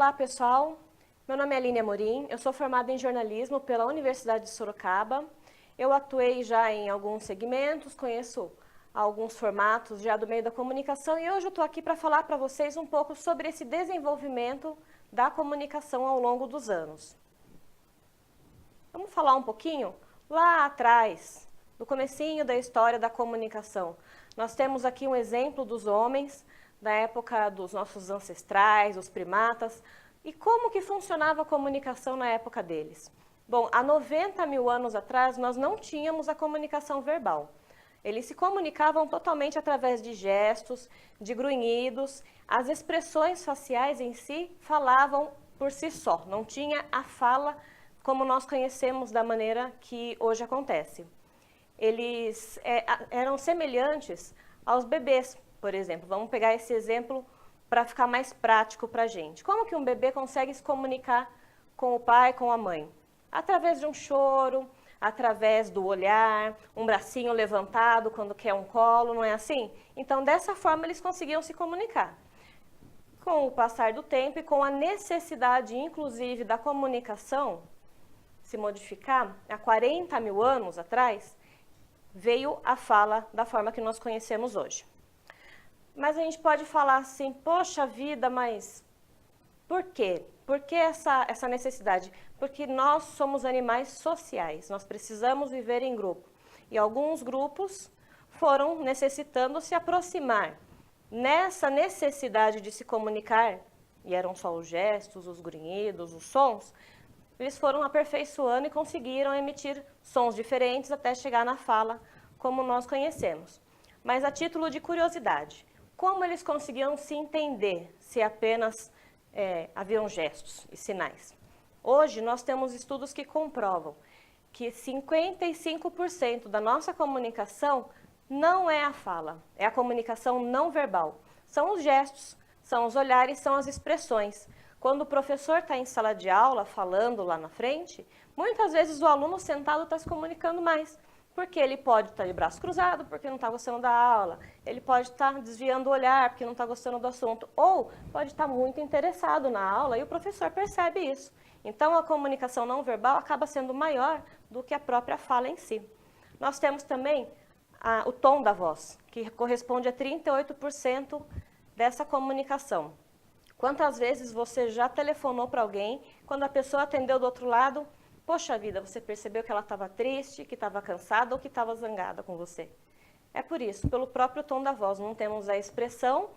Olá, pessoal. Meu nome é Aline Amorim, eu sou formada em jornalismo pela Universidade de Sorocaba. Eu atuei já em alguns segmentos, conheço alguns formatos já do meio da comunicação e hoje eu estou aqui para falar para vocês um pouco sobre esse desenvolvimento da comunicação ao longo dos anos. Vamos falar um pouquinho lá atrás, no comecinho da história da comunicação. Nós temos aqui um exemplo dos homens, da época dos nossos ancestrais, os primatas, e como que funcionava a comunicação na época deles. Bom, há 90 mil anos atrás, nós não tínhamos a comunicação verbal. Eles se comunicavam totalmente através de gestos, de grunhidos, as expressões faciais em si falavam por si só, não tinha a fala como nós conhecemos da maneira que hoje acontece. Eles eram semelhantes aos bebês, por exemplo. Vamos pegar esse exemplo para ficar mais prático para a gente. Como que um bebê consegue se comunicar com o pai, com a mãe? Através de um choro, através do olhar, um bracinho levantado quando quer um colo, não é assim? Então, dessa forma, eles conseguiam se comunicar. Com o passar do tempo e com a necessidade, inclusive, da comunicação se modificar, há 40 mil anos atrás, veio a fala da forma que nós conhecemos hoje. Mas a gente pode falar assim, poxa vida, mas por quê? Por que essa necessidade? Porque nós somos animais sociais, nós precisamos viver em grupo. E alguns grupos foram necessitando se aproximar. Nessa necessidade de se comunicar, e eram só os gestos, os grunhidos, os sons, eles foram aperfeiçoando e conseguiram emitir sons diferentes até chegar na fala como nós conhecemos. Mas a título de curiosidade, como eles conseguiam se entender se apenas haviam gestos e sinais? Hoje nós temos estudos que comprovam que 55% da nossa comunicação não é a fala, é a comunicação não verbal. São os gestos, são os olhares, são as expressões. Quando o professor está em sala de aula, falando lá na frente, muitas vezes o aluno sentado está se comunicando mais, porque ele pode estar de braço cruzado, porque não está gostando da aula, ele pode estar desviando o olhar, porque não está gostando do assunto, ou pode estar muito interessado na aula e o professor percebe isso. Então, a comunicação não verbal acaba sendo maior do que a própria fala em si. Nós temos também o tom da voz, que corresponde a 38% dessa comunicação. Quantas vezes você já telefonou para alguém, quando a pessoa atendeu do outro lado, poxa vida, você percebeu que ela estava triste, que estava cansada ou que estava zangada com você? É por isso, pelo próprio tom da voz, não temos a expressão,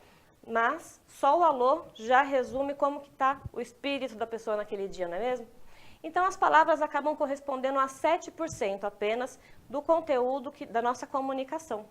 mas só o alô já resume como que está o espírito da pessoa naquele dia, não é mesmo? Então, as palavras acabam correspondendo a 7% apenas do conteúdo da nossa comunicação.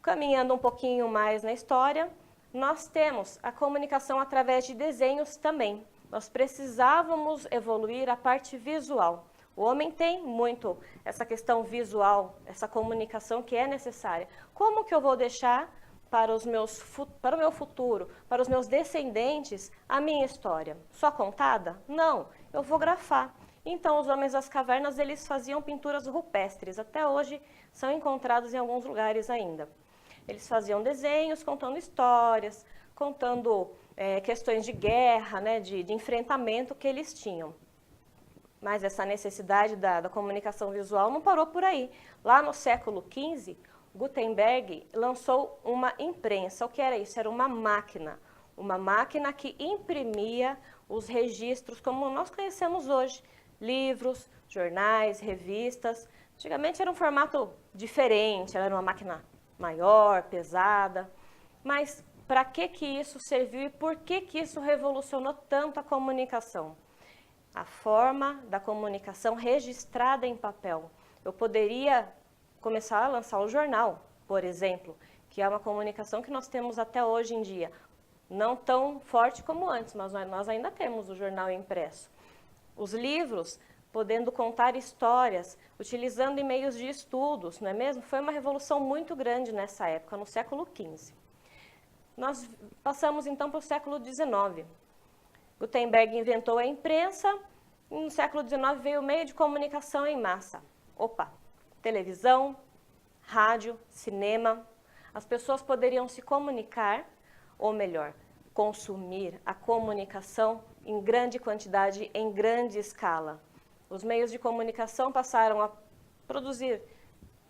Caminhando um pouquinho mais na história, nós temos a comunicação através de desenhos também. Nós precisávamos evoluir a parte visual. O homem tem muito essa questão visual, essa comunicação que é necessária. Como que eu vou deixar para o meu futuro, para os meus descendentes, a minha história? Só contada? Não, eu vou grafar. Então, os homens das cavernas, eles faziam pinturas rupestres. Até hoje, são encontrados em alguns lugares ainda. Eles faziam desenhos contando histórias, contando questões de guerra, né, de enfrentamento que eles tinham. Mas essa necessidade da comunicação visual não parou por aí. Lá no século XV, Gutenberg lançou uma imprensa. O que era isso? Era uma máquina que imprimia os registros como nós conhecemos hoje. Livros, jornais, revistas. Antigamente era um formato diferente, era uma máquina maior, pesada, mas para que isso serviu e por que isso revolucionou tanto a comunicação? A forma da comunicação registrada em papel. Eu poderia começar a lançar o jornal, por exemplo, que é uma comunicação que nós temos até hoje em dia. Não tão forte como antes, mas nós ainda temos o jornal impresso. Os livros, podendo contar histórias, utilizando e-mails de estudos, não é mesmo? Foi uma revolução muito grande nessa época, no século XV. Nós passamos então para o século XIX. Gutenberg inventou a imprensa e no século XIX veio o meio de comunicação em massa. Televisão, rádio, cinema. As pessoas poderiam se comunicar, ou melhor, consumir a comunicação em grande quantidade, em grande escala. Os meios de comunicação passaram a produzir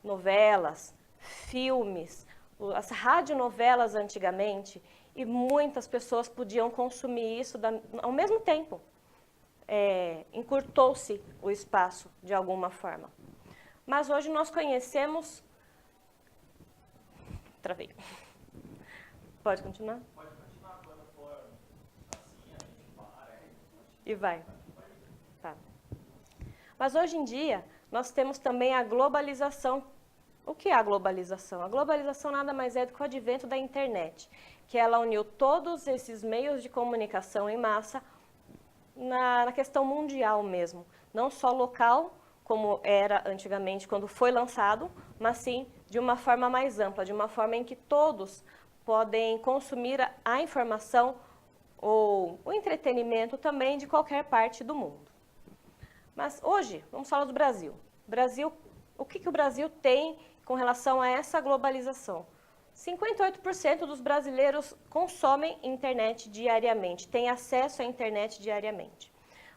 novelas, filmes, as radionovelas antigamente, e muitas pessoas podiam consumir isso ao mesmo tempo. Encurtou-se o espaço de alguma forma. Mas hoje nós conhecemos... Travei. Pode continuar? Pode continuar quando for assim, a gente para. E vai. Tá. Mas hoje em dia, nós temos também a globalização. O que é a globalização? A globalização nada mais é do que o advento da internet, que ela uniu todos esses meios de comunicação em massa na questão mundial mesmo. Não só local, como era antigamente quando foi lançado, mas sim de uma forma mais ampla, de uma forma em que todos podem consumir a informação ou o entretenimento também de qualquer parte do mundo. Mas hoje, vamos falar do Brasil. O que o Brasil tem com relação a essa globalização? 58% dos brasileiros consomem internet diariamente, têm acesso à internet diariamente.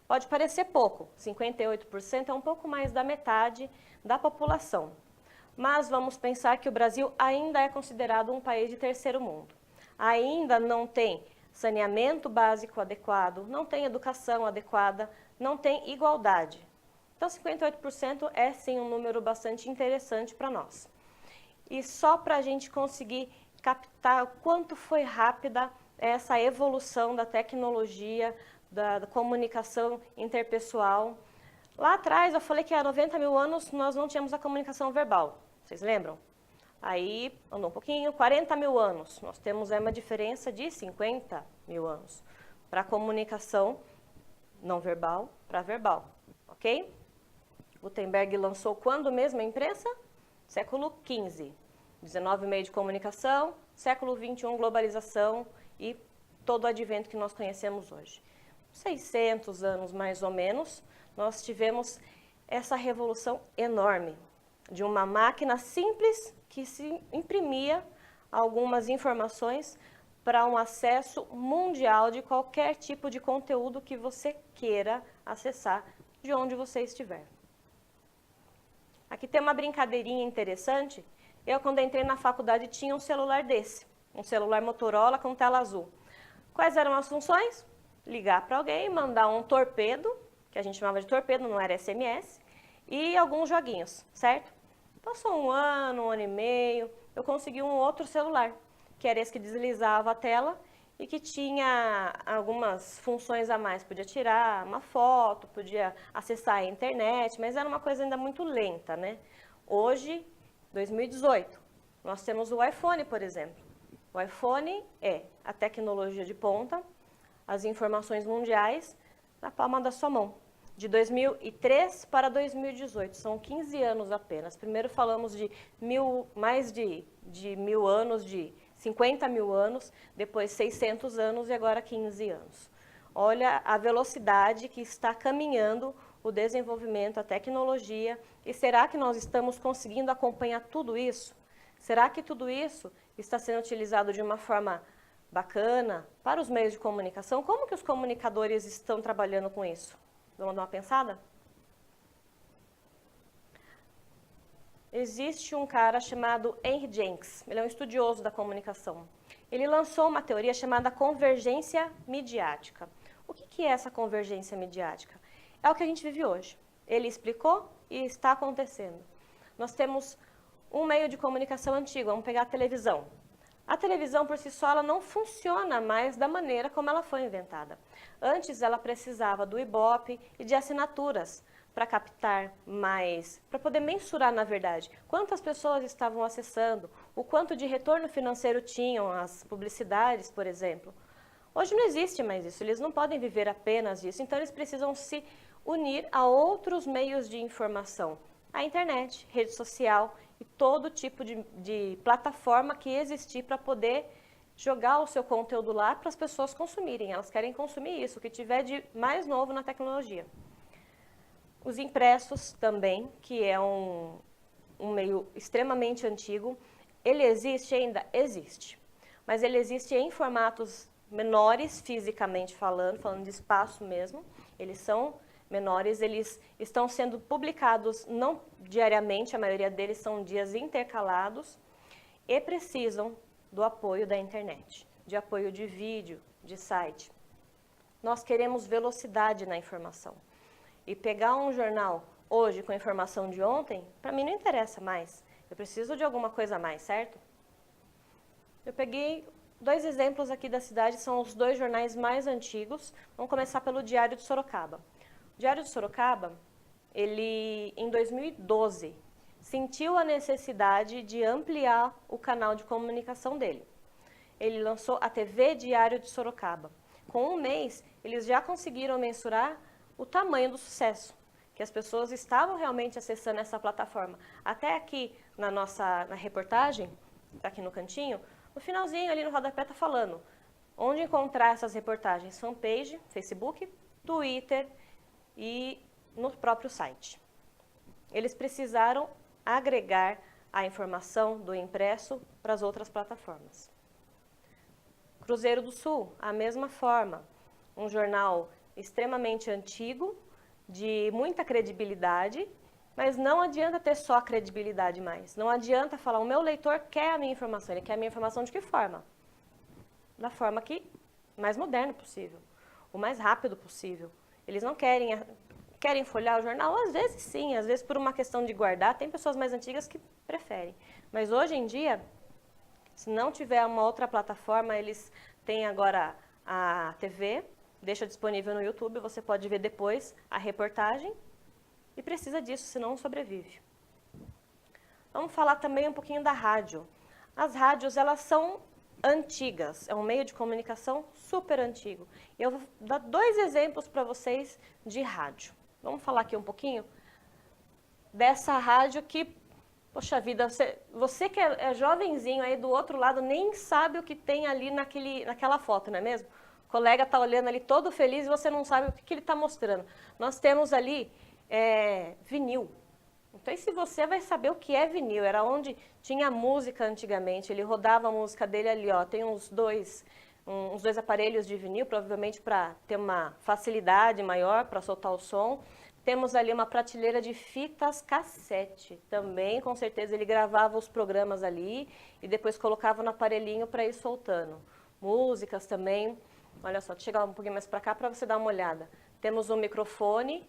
Pode parecer pouco, 58% é um pouco mais da metade da população. Mas vamos pensar que o Brasil ainda é considerado um país de terceiro mundo. Ainda não tem saneamento básico adequado, não tem educação adequada, não tem igualdade. Então, 58% é sim um número bastante interessante para nós. E só para a gente conseguir captar o quanto foi rápida essa evolução da tecnologia, da comunicação interpessoal. Lá atrás eu falei que há 90 mil anos nós não tínhamos a comunicação verbal. Vocês lembram? Aí andou um pouquinho, 40 mil anos. Nós temos uma diferença de 50 mil anos para a comunicação não verbal para verbal, ok? Gutenberg lançou quando mesmo a imprensa? Século XV. 19 meio de comunicação, século XXI globalização e todo o advento que nós conhecemos hoje. 600 anos mais ou menos, nós tivemos essa revolução enorme de uma máquina simples que se imprimia algumas informações para um acesso mundial de qualquer tipo de conteúdo que você queira acessar de onde você estiver. Aqui tem uma brincadeirinha interessante. Eu, quando entrei na faculdade, tinha um celular desse, um celular Motorola com tela azul. Quais eram as funções? Ligar para alguém, mandar um torpedo, que a gente chamava de torpedo, não era SMS, e alguns joguinhos, certo? Passou um ano e meio, eu consegui um outro celular, que era esse que deslizava a tela e que tinha algumas funções a mais. Podia tirar uma foto, podia acessar a internet, mas era uma coisa ainda muito lenta, né? Hoje, 2018, nós temos o iPhone, por exemplo. O iPhone é a tecnologia de ponta, as informações mundiais na palma da sua mão. De 2003 para 2018, são 15 anos apenas. Primeiro falamos de mais de 1000 anos, de 50 mil anos, depois 600 anos e agora 15 anos. Olha a velocidade que está caminhando o desenvolvimento, a tecnologia. E será que nós estamos conseguindo acompanhar tudo isso? Será que tudo isso está sendo utilizado de uma forma bacana para os meios de comunicação? Como que os comunicadores estão trabalhando com isso? Vamos dar uma pensada? Existe um cara chamado Henry Jenks, ele é um estudioso da comunicação. Ele lançou uma teoria chamada convergência midiática. O que é essa convergência midiática? É o que a gente vive hoje. Ele explicou e está acontecendo. Nós temos um meio de comunicação antigo, vamos pegar a televisão. A televisão, por si só, ela não funciona mais da maneira como ela foi inventada. Antes, ela precisava do Ibope e de assinaturas para captar mais, para poder mensurar, na verdade, quantas pessoas estavam acessando, o quanto de retorno financeiro tinham as publicidades, por exemplo. Hoje não existe mais isso, eles não podem viver apenas disso, então eles precisam se unir a outros meios de informação. A internet, rede social e todo tipo de plataforma que existir para poder jogar o seu conteúdo lá para as pessoas consumirem. Elas querem consumir isso, o que tiver de mais novo na tecnologia. Os impressos também, que é um meio extremamente antigo, ele existe ainda? Existe. Mas ele existe em formatos menores fisicamente falando de espaço mesmo, eles são menores, eles estão sendo publicados não diariamente, a maioria deles são dias intercalados e precisam do apoio da internet, de apoio de vídeo, de site. Nós queremos velocidade na informação. E pegar um jornal hoje com a informação de ontem, para mim não interessa mais. Eu preciso de alguma coisa a mais, certo? Eu peguei 2 exemplos aqui da cidade, são os 2 jornais mais antigos. Vamos começar pelo Diário de Sorocaba. O Diário de Sorocaba, ele, em 2012, sentiu a necessidade de ampliar o canal de comunicação dele. Ele lançou a TV Diário de Sorocaba. Com um mês, eles já conseguiram mensurar o tamanho do sucesso, que as pessoas estavam realmente acessando essa plataforma. Até aqui na reportagem, está aqui no cantinho, no finalzinho ali no rodapé está falando onde encontrar essas reportagens, fanpage, Facebook, Twitter e no próprio site. Eles precisaram agregar a informação do impresso para as outras plataformas. Cruzeiro do Sul, a mesma forma, um jornal extremamente antigo, de muita credibilidade, mas não adianta ter só credibilidade mais. Não adianta falar, o meu leitor quer a minha informação. Ele quer a minha informação de que forma? Da forma mais moderna possível, o mais rápido possível. Eles não querem folhear o jornal? Às vezes sim, às vezes por uma questão de guardar. Tem pessoas mais antigas que preferem. Mas hoje em dia, se não tiver uma outra plataforma, eles têm agora a TV, deixa disponível no YouTube, você pode ver depois a reportagem e precisa disso, senão não sobrevive. Vamos falar também um pouquinho da rádio. As rádios, elas são antigas, é um meio de comunicação super antigo. E eu vou dar 2 exemplos para vocês de rádio. Vamos falar aqui um pouquinho dessa rádio que, poxa vida, você que é jovenzinho aí do outro lado nem sabe o que tem ali naquela foto, não é mesmo? O colega está olhando ali todo feliz e você não sabe o que ele está mostrando. Nós temos ali vinil. Então, e se você vai saber o que é vinil? Era onde tinha música antigamente. Ele rodava a música dele ali, ó. Tem uns dois aparelhos de vinil, provavelmente para ter uma facilidade maior para soltar o som. Temos ali uma prateleira de fitas cassete. Também, com certeza, ele gravava os programas ali e depois colocava no aparelhinho para ir soltando. Músicas também. Olha só, deixa eu chegar um pouquinho mais para cá para você dar uma olhada. Temos um microfone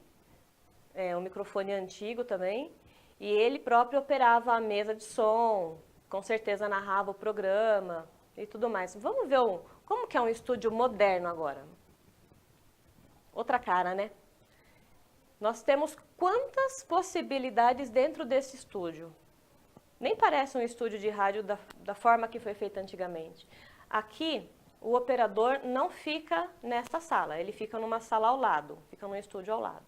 antigo também, e ele próprio operava a mesa de som, com certeza narrava o programa e tudo mais. Vamos ver como que é um estúdio moderno agora. Outra cara, né? Nós temos quantas possibilidades dentro desse estúdio? Nem parece um estúdio de rádio da forma que foi feita antigamente. Aqui, o operador não fica nessa sala, ele fica numa sala ao lado, fica num estúdio ao lado.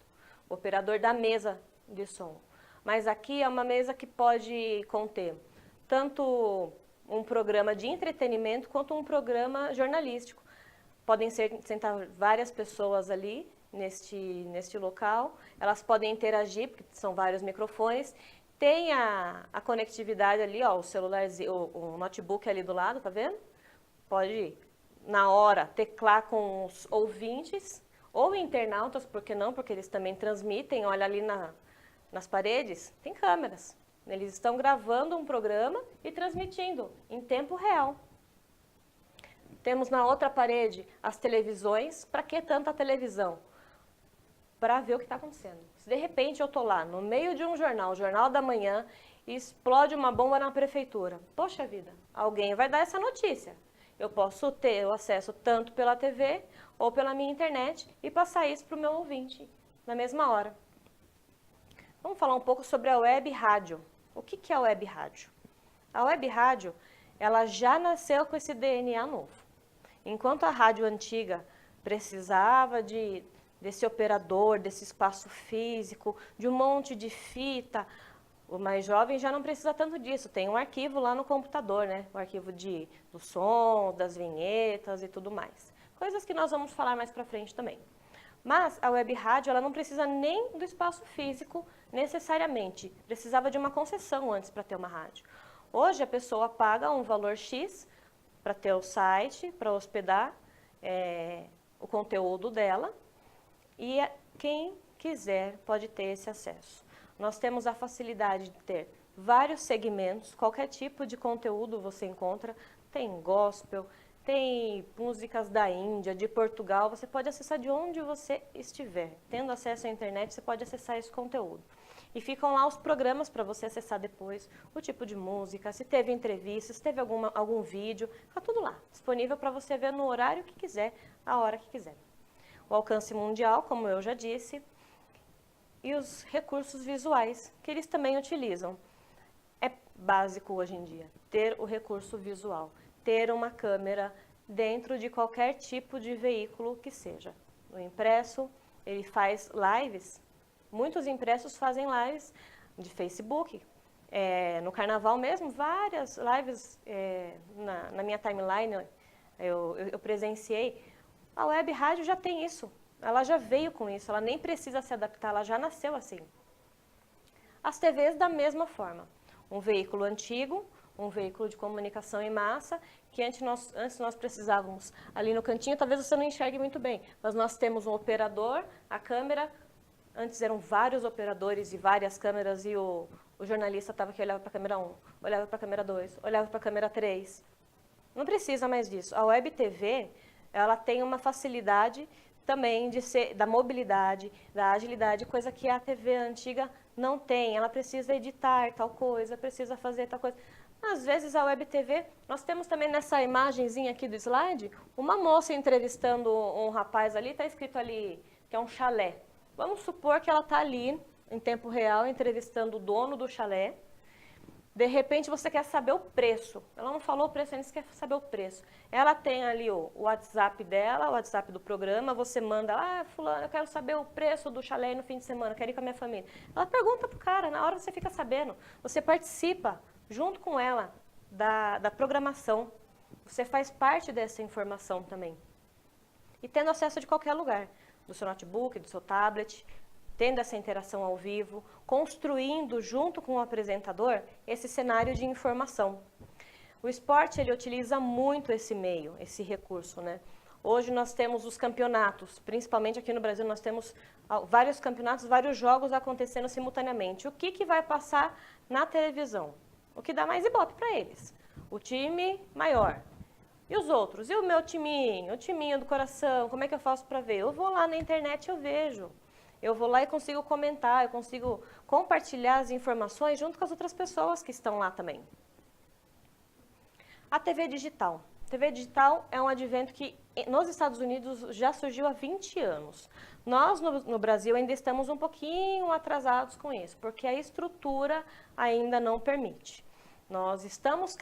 O operador da mesa de som. Mas aqui é uma mesa que pode conter tanto um programa de entretenimento quanto um programa jornalístico. Podem sentar várias pessoas ali neste local, elas podem interagir, porque são vários microfones. Tem a conectividade ali, ó, o celular, o notebook ali do lado, tá vendo? Pode, na hora, teclar com os ouvintes, ou internautas, por que não? Porque eles também transmitem, olha ali nas paredes, tem câmeras. Eles estão gravando um programa e transmitindo em tempo real. Temos na outra parede as televisões. Para que tanta televisão? Para ver o que está acontecendo. Se de repente eu estou lá no meio de um jornal, o Jornal da Manhã, e explode uma bomba na prefeitura. Poxa vida, alguém vai dar essa notícia. Eu posso ter o acesso tanto pela TV ou pela minha internet e passar isso para o meu ouvinte na mesma hora. Vamos falar um pouco sobre a web rádio. O que é a web rádio? A web rádio, ela já nasceu com esse DNA novo. Enquanto a rádio antiga precisava desse operador, desse espaço físico, de um monte de fita, o mais jovem já não precisa tanto disso, tem um arquivo lá no computador, né? O arquivo do som, das vinhetas e tudo mais. Coisas que nós vamos falar mais pra frente também. Mas a web rádio, ela não precisa nem do espaço físico necessariamente. Precisava de uma concessão antes para ter uma rádio. Hoje a pessoa paga um valor X para ter o site, para hospedar, o conteúdo dela e quem quiser pode ter esse acesso. Nós temos a facilidade de ter vários segmentos, qualquer tipo de conteúdo você encontra, tem gospel, tem músicas da Índia, de Portugal, você pode acessar de onde você estiver. Tendo acesso à internet, você pode acessar esse conteúdo. E ficam lá os programas para você acessar depois, o tipo de música, se teve entrevista, se teve algum vídeo, fica tudo lá, disponível para você ver no horário que quiser, a hora que quiser. O alcance mundial, como eu já disse, e os recursos visuais, que eles também utilizam. É básico hoje em dia ter o recurso visual, ter uma câmera dentro de qualquer tipo de veículo que seja. No impresso, ele faz lives, muitos impressos fazem lives de Facebook. No carnaval mesmo, várias lives na minha timeline eu presenciei. A web rádio já tem isso, ela já veio com isso, ela nem precisa se adaptar, ela já nasceu assim. As TVs da mesma forma, um veículo antigo, um veículo de comunicação em massa, que antes nós precisávamos, ali no cantinho, talvez você não enxergue muito bem, mas nós temos um operador, a câmera, antes eram vários operadores e várias câmeras, e o jornalista estava aqui, olhava para a câmera 1, olhava para a câmera 2, olhava para a câmera 3. Não precisa mais disso. A web TV, ela tem uma facilidade também da mobilidade, da agilidade, coisa que a TV antiga não tem. Ela precisa editar tal coisa, precisa fazer tal coisa. Às vezes a web TV, nós temos também nessa imagenzinha aqui do slide, uma moça entrevistando um rapaz ali, está escrito ali que é um chalé. Vamos supor que ela está ali, em tempo real, entrevistando o dono do chalé. De repente você quer saber o preço. Ela não falou o preço, ainda você quer saber o preço. Ela tem ali o WhatsApp dela, o WhatsApp do programa, você manda, fulano, eu quero saber o preço do chalé no fim de semana, quero ir com a minha família. Ela pergunta pro cara, na hora você fica sabendo. Você participa, junto com ela, da programação. Você faz parte dessa informação também. E tendo acesso de qualquer lugar, do seu notebook, do seu tablet, tendo essa interação ao vivo, construindo junto com o apresentador esse cenário de informação. O esporte, ele utiliza muito esse meio, esse recurso, né? Hoje nós temos os campeonatos, principalmente aqui no Brasil nós temos vários campeonatos, vários jogos acontecendo simultaneamente. O que vai passar na televisão? O que dá mais ibope para eles? O time maior. E os outros? E o meu timinho? O timinho do coração? Como é que eu faço para ver? Eu vou lá na internet e eu vejo. Eu vou lá e consigo comentar, eu consigo compartilhar as informações junto com as outras pessoas que estão lá também. A TV digital. A TV digital é um advento que nos Estados Unidos já surgiu há 20 anos. Nós, no Brasil, ainda estamos um pouquinho atrasados com isso, porque a estrutura ainda não permite. Nós estamos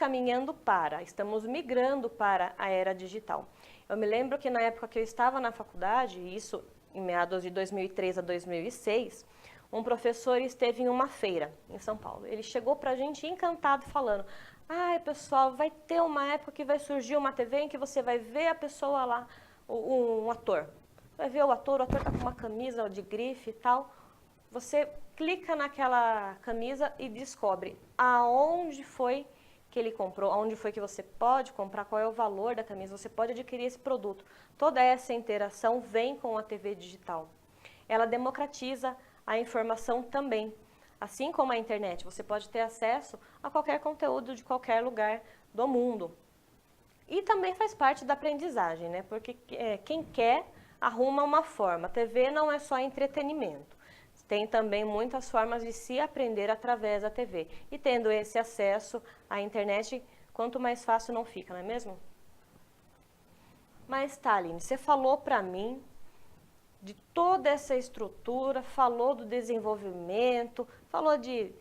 estamos migrando para a era digital. Eu me lembro que na época que eu estava na faculdade, isso em meados de 2003 a 2006, um professor esteve em uma feira em São Paulo. Ele chegou para a gente encantado falando, pessoal, vai ter uma época que vai surgir uma TV em que você vai ver a pessoa lá, um ator. Vai ver o ator está com uma camisa de grife e tal. Você clica naquela camisa e descobre aonde foi que ele comprou, aonde foi que você pode comprar, qual é o valor da camisa, você pode adquirir esse produto. Toda essa interação vem com a TV digital. Ela democratiza a informação também. Assim como a internet, você pode ter acesso a qualquer conteúdo de qualquer lugar do mundo. E também faz parte da aprendizagem, né? Porque quem quer arruma uma forma. A TV não é só entretenimento. Tem também muitas formas de se aprender através da TV. E tendo esse acesso à internet, quanto mais fácil não fica, não é mesmo? Mas, Aline, você falou para mim de toda essa estrutura, falou do desenvolvimento, falou de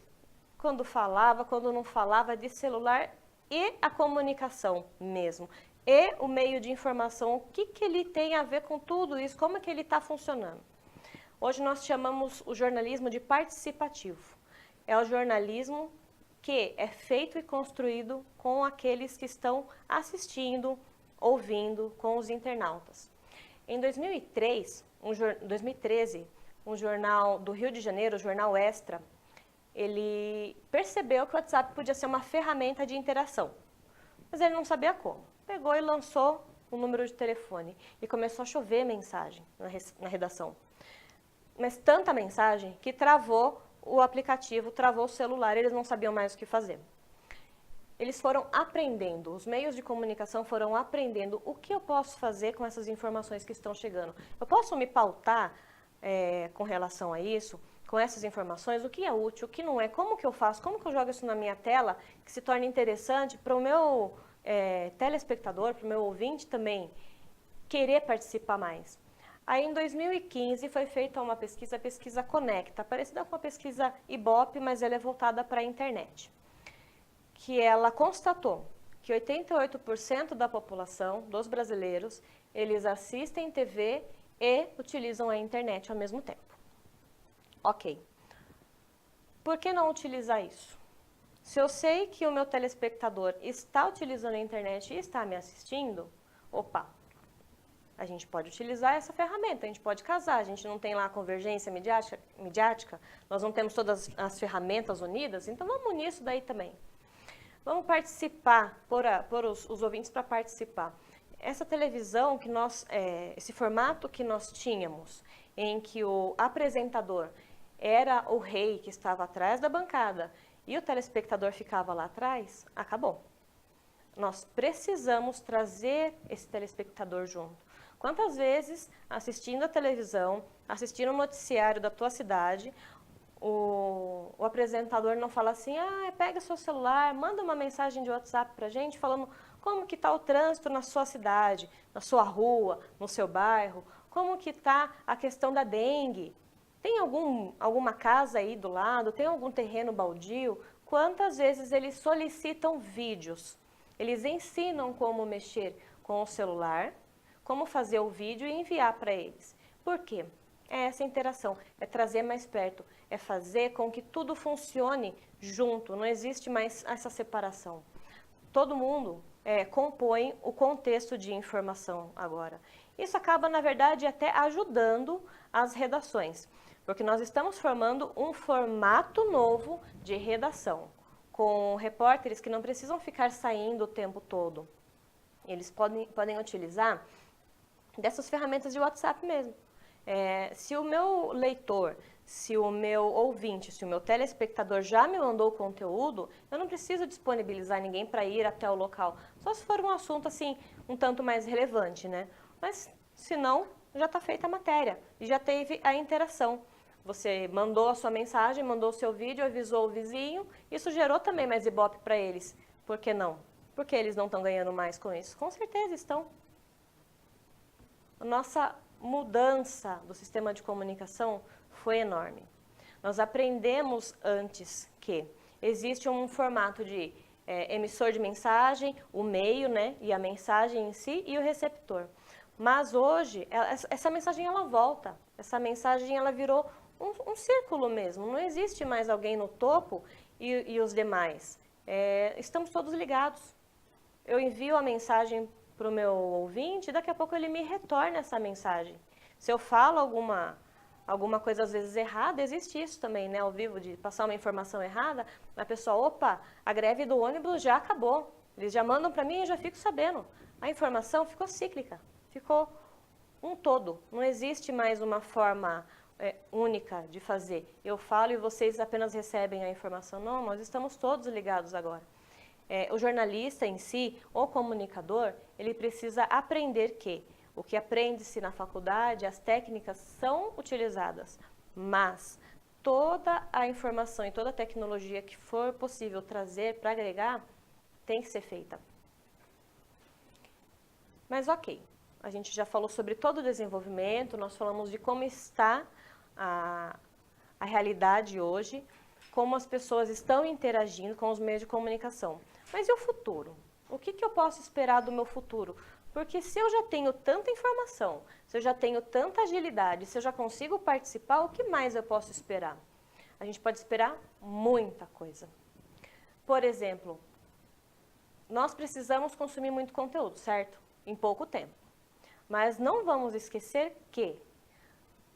quando falava, quando não falava, de celular e a comunicação mesmo. E o meio de informação, o que ele tem a ver com tudo isso, como é que ele está funcionando? Hoje nós chamamos o jornalismo de participativo. É o jornalismo que é feito e construído com aqueles que estão assistindo, ouvindo, com os internautas. Em 2013, um jornal do Rio de Janeiro, o jornal Extra, ele percebeu que o WhatsApp podia ser uma ferramenta de interação, mas ele não sabia como. Pegou e lançou o número de telefone. E começou a chover mensagem na redação. Mas tanta mensagem que travou o aplicativo, travou o celular, eles não sabiam mais o que fazer. Eles foram aprendendo, os meios de comunicação foram aprendendo o que eu posso fazer com essas informações que estão chegando. Eu posso me pautar com relação a isso, com essas informações, o que é útil, o que não é, como que eu faço, como que eu jogo isso na minha tela, que se torne interessante para o meu telespectador, para o meu ouvinte também querer participar mais. Aí em 2015 foi feita uma pesquisa, a pesquisa Conecta, parecida com a pesquisa Ibope, mas ela é voltada para a internet. Que ela constatou que 88% da população, dos brasileiros, eles assistem TV e utilizam a internet ao mesmo tempo. Ok. Por que não utilizar isso? Se eu sei que o meu telespectador está utilizando a internet e está me assistindo, opa, a gente pode utilizar essa ferramenta, a gente pode casar, a gente não tem lá a convergência midiática, nós não temos todas as ferramentas unidas, então vamos unir isso daí também. Vamos participar, pôr os ouvintes para participar. Essa televisão, esse formato que nós tínhamos, em que o apresentador era o rei que estava atrás da bancada e o telespectador ficava lá atrás, acabou. Nós precisamos trazer esse telespectador junto. Quantas vezes, assistindo a televisão, assistindo o noticiário da tua cidade, o apresentador não fala assim, pega seu celular, manda uma mensagem de WhatsApp pra gente falando como que está o trânsito na sua cidade, na sua rua, no seu bairro, como que está a questão da dengue. Tem alguma casa aí do lado, tem algum terreno baldio? Quantas vezes eles solicitam vídeos? Eles ensinam como mexer com o celular, como fazer o vídeo e enviar para eles. Por quê? É essa interação, é trazer mais perto, é fazer com que tudo funcione junto, não existe mais essa separação. Todo mundo compõe o contexto de informação agora. Isso acaba, na verdade, até ajudando as redações, porque nós estamos formando um formato novo de redação, com repórteres que não precisam ficar saindo o tempo todo. Eles podem utilizar dessas ferramentas de WhatsApp mesmo. Se o meu leitor, se o meu ouvinte, se o meu telespectador já me mandou o conteúdo, eu não preciso disponibilizar ninguém para ir até o local. Só se for um assunto assim, um tanto mais relevante, né? Mas, se não, já está feita a matéria e já teve a interação. Você mandou a sua mensagem, mandou o seu vídeo, avisou o vizinho, isso gerou também mais Ibope para eles. Por que não? Porque eles não estão ganhando mais com isso? Com certeza estão. Nossa mudança do sistema de comunicação foi enorme. Nós aprendemos antes que existe um formato de emissor de mensagem, o meio, né, e a mensagem em si e o receptor. Mas hoje, essa mensagem ela volta, essa mensagem ela virou um círculo mesmo, não existe mais alguém no topo e os demais. Estamos todos ligados. Eu envio a mensagem para o meu ouvinte, daqui a pouco ele me retorna essa mensagem. Se eu falo alguma coisa às vezes errada, existe isso também, né, ao vivo, de passar uma informação errada, a pessoa, opa, a greve do ônibus já acabou. Eles já mandam para mim e eu já fico sabendo. A informação ficou cíclica, ficou um todo. Não existe mais uma forma única de fazer. Eu falo e vocês apenas recebem a informação. Não, nós estamos todos ligados agora. O jornalista em si, o comunicador, ele precisa aprender que o que aprende-se na faculdade, as técnicas são utilizadas, mas toda a informação e toda a tecnologia que for possível trazer para agregar, tem que ser feita. Mas ok, a gente já falou sobre todo o desenvolvimento, nós falamos de como está a realidade hoje, como as pessoas estão interagindo com os meios de comunicação. Mas e o futuro? O que eu posso esperar do meu futuro? Porque se eu já tenho tanta informação, se eu já tenho tanta agilidade, se eu já consigo participar, o que mais eu posso esperar? A gente pode esperar muita coisa. Por exemplo, nós precisamos consumir muito conteúdo, certo? Em pouco tempo. Mas não vamos esquecer que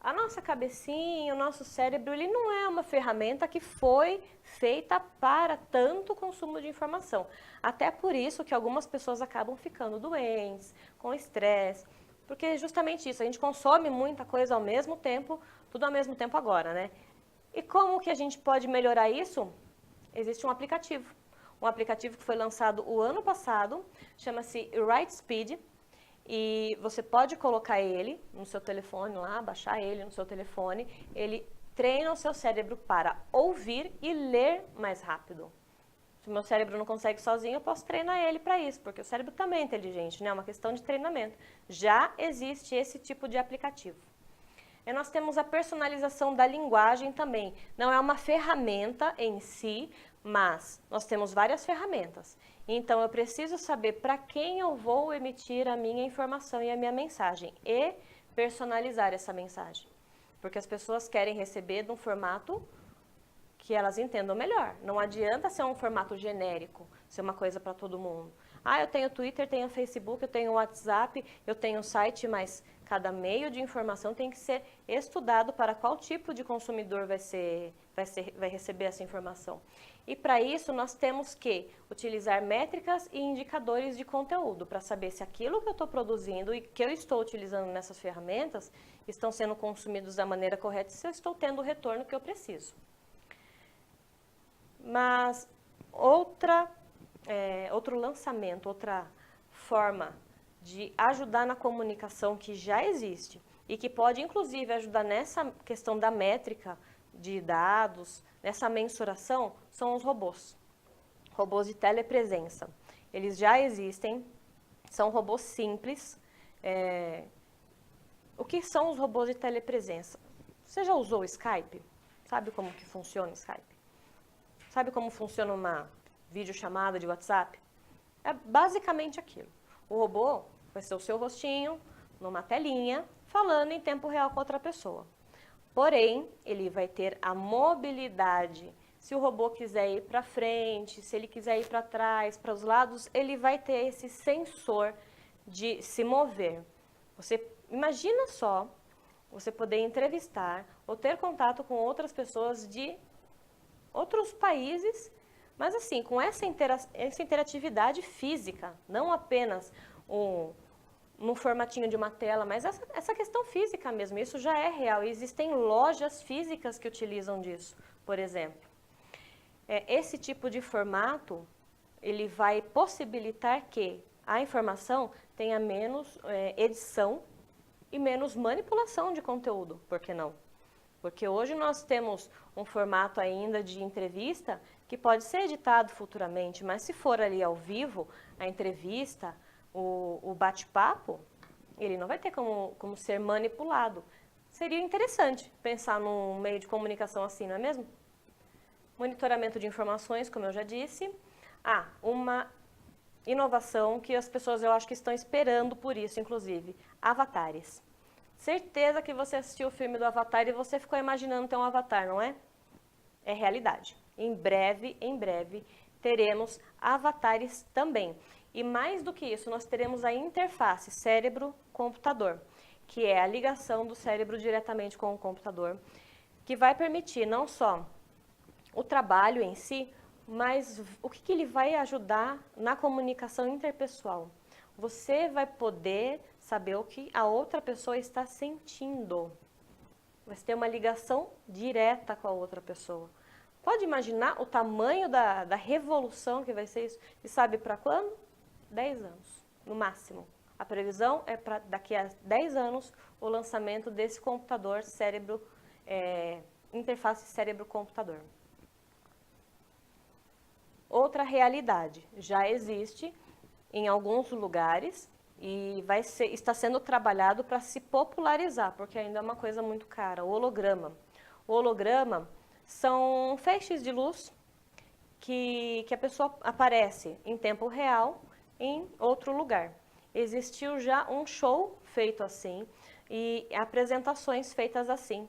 A nossa cabecinha, o nosso cérebro, ele não é uma ferramenta que foi feita para tanto consumo de informação. Até por isso que algumas pessoas acabam ficando doentes, com estresse, porque é justamente isso, a gente consome muita coisa ao mesmo tempo, tudo ao mesmo tempo agora, né? E como que a gente pode melhorar isso? Existe um aplicativo. Um aplicativo que foi lançado o ano passado, chama-se Write e você pode colocar ele no seu telefone lá, baixar ele no seu telefone. Ele treina o seu cérebro para ouvir e ler mais rápido. Se o meu cérebro não consegue sozinho, eu posso treinar ele para isso, porque o cérebro também é inteligente, né? É uma questão de treinamento. Já existe esse tipo de aplicativo. E nós temos a personalização da linguagem também. Não é uma ferramenta em si, mas nós temos várias ferramentas. Então, eu preciso saber para quem eu vou emitir a minha informação e a minha mensagem e personalizar essa mensagem. Porque as pessoas querem receber de um formato que elas entendam melhor. Não adianta ser um formato genérico, ser uma coisa para todo mundo. Ah, eu tenho Twitter, tenho Facebook, eu tenho WhatsApp, eu tenho site, mas cada meio de informação tem que ser estudado para qual tipo de consumidor vai receber essa informação. E para isso nós temos que utilizar métricas e indicadores de conteúdo para saber se aquilo que eu estou produzindo e que eu estou utilizando nessas ferramentas estão sendo consumidos da maneira correta e se eu estou tendo o retorno que eu preciso. Mas outro lançamento, outra forma de ajudar na comunicação que já existe e que pode inclusive ajudar nessa questão da métrica de dados, nessa mensuração, são os robôs. Robôs de telepresença. Eles já existem, são robôs simples. O que são os robôs de telepresença? Você já usou o Skype? Sabe como que funciona o Skype? Sabe como funciona uma videochamada de WhatsApp? É basicamente aquilo. O robô vai ser o seu rostinho numa telinha, falando em tempo real com outra pessoa. Porém, ele vai ter a mobilidade. Se o robô quiser ir para frente, se ele quiser ir para trás, para os lados, ele vai ter esse sensor de se mover. Você imagina só você poder entrevistar ou ter contato com outras pessoas de outros países, mas assim, com essa interatividade física, não apenas no formatinho de uma tela, mas essa questão física mesmo, isso já é real. E existem lojas físicas que utilizam disso, por exemplo. Esse tipo de formato, ele vai possibilitar que a informação tenha menos edição e menos manipulação de conteúdo, por que não? Porque hoje nós temos um formato ainda de entrevista que pode ser editado futuramente, mas se for ali ao vivo, a entrevista, o bate-papo, ele não vai ter como ser manipulado. Seria interessante pensar num meio de comunicação assim, não é mesmo? Monitoramento de informações, como eu já disse. Uma inovação que as pessoas eu acho que estão esperando por isso, inclusive, avatares. Certeza que você assistiu o filme do Avatar e você ficou imaginando ter um avatar, não é? É realidade. Em breve, teremos avatares também. E mais do que isso, nós teremos a interface cérebro-computador, que é a ligação do cérebro diretamente com o computador, que vai permitir não só o trabalho em si, mas o que ele vai ajudar na comunicação interpessoal. Você vai poder saber o que a outra pessoa está sentindo. Vai ter uma ligação direta com a outra pessoa. Pode imaginar o tamanho da revolução que vai ser isso? E sabe para quando? 10 anos, no máximo. A previsão é para daqui a 10 anos o lançamento desse computador interface cérebro-computador. Outra realidade, já existe em alguns lugares e está sendo trabalhado para se popularizar, porque ainda é uma coisa muito cara, o holograma. O holograma são feixes de luz que a pessoa aparece em tempo real em outro lugar. Existiu já um show feito assim e apresentações feitas assim.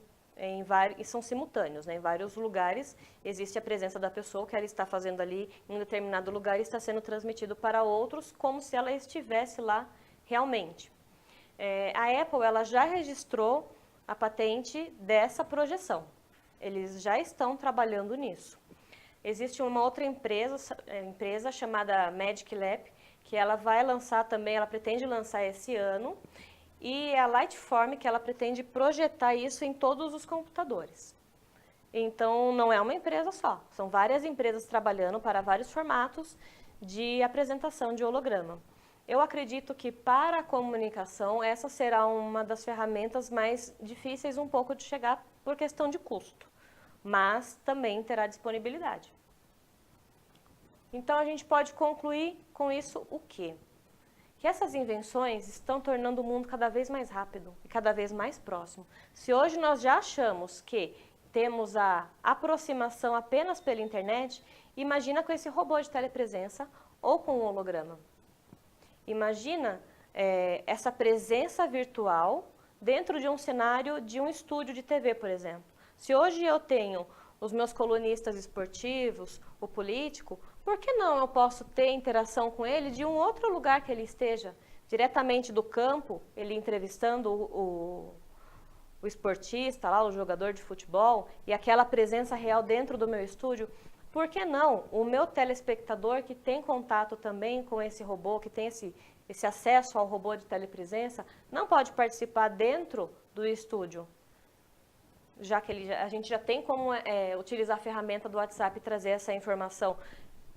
E são simultâneos, né? Em vários lugares existe a presença da pessoa, que ela está fazendo ali em um determinado lugar e está sendo transmitido para outros como se ela estivesse lá realmente. A Apple ela já registrou a patente dessa projeção. Eles já estão trabalhando nisso. Existe uma outra empresa chamada Magic Lab, que ela vai lançar também, ela pretende lançar esse ano, e a Lightform, que ela pretende projetar isso em todos os computadores. Então, não é uma empresa só, são várias empresas trabalhando para vários formatos de apresentação de holograma. Eu acredito que para a comunicação, essa será uma das ferramentas mais difíceis um pouco de chegar por questão de custo, mas também terá disponibilidade. Então, a gente pode concluir com isso o quê? Que essas invenções estão tornando o mundo cada vez mais rápido e cada vez mais próximo. Se hoje nós já achamos que temos a aproximação apenas pela internet, imagina com esse robô de telepresença ou com um holograma. Imagina essa presença virtual dentro de um cenário de um estúdio de TV, por exemplo. Se hoje eu tenho os meus colunistas esportivos, o político, por que não eu posso ter interação com ele de um outro lugar que ele esteja, diretamente do campo, ele entrevistando o esportista, lá, o jogador de futebol, e aquela presença real dentro do meu estúdio? Por que não o meu telespectador, que tem contato também com esse robô, que tem esse acesso ao robô de telepresença, não pode participar dentro do estúdio? Já que a gente já tem como utilizar a ferramenta do WhatsApp e trazer essa informação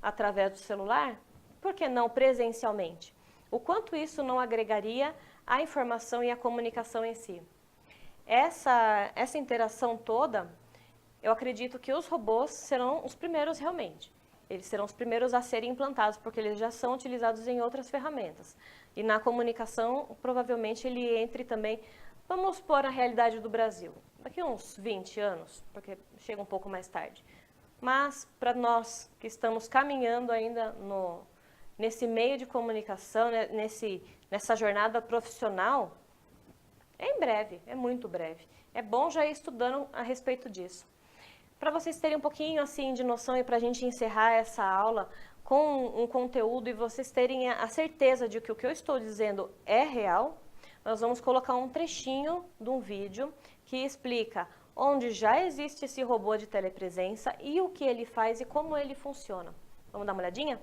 através do celular, por que não presencialmente? O quanto isso não agregaria a informação e a comunicação em si? Essa interação toda, eu acredito que os robôs serão os primeiros realmente. Eles serão os primeiros a serem implantados, porque eles já são utilizados em outras ferramentas. E na comunicação, provavelmente ele entre também, vamos pôr a realidade do Brasil, daqui a uns 20 anos, porque chega um pouco mais tarde. Mas, para nós que estamos caminhando ainda nesse meio de comunicação, né, nessa jornada profissional, é em breve, é muito breve. É bom já ir estudando a respeito disso. Para vocês terem um pouquinho assim de noção e para a gente encerrar essa aula com um conteúdo e vocês terem a certeza de que o que eu estou dizendo é real, nós vamos colocar um trechinho de um vídeo que explica onde já existe esse robô de telepresença e o que ele faz e como ele funciona. Vamos dar uma olhadinha?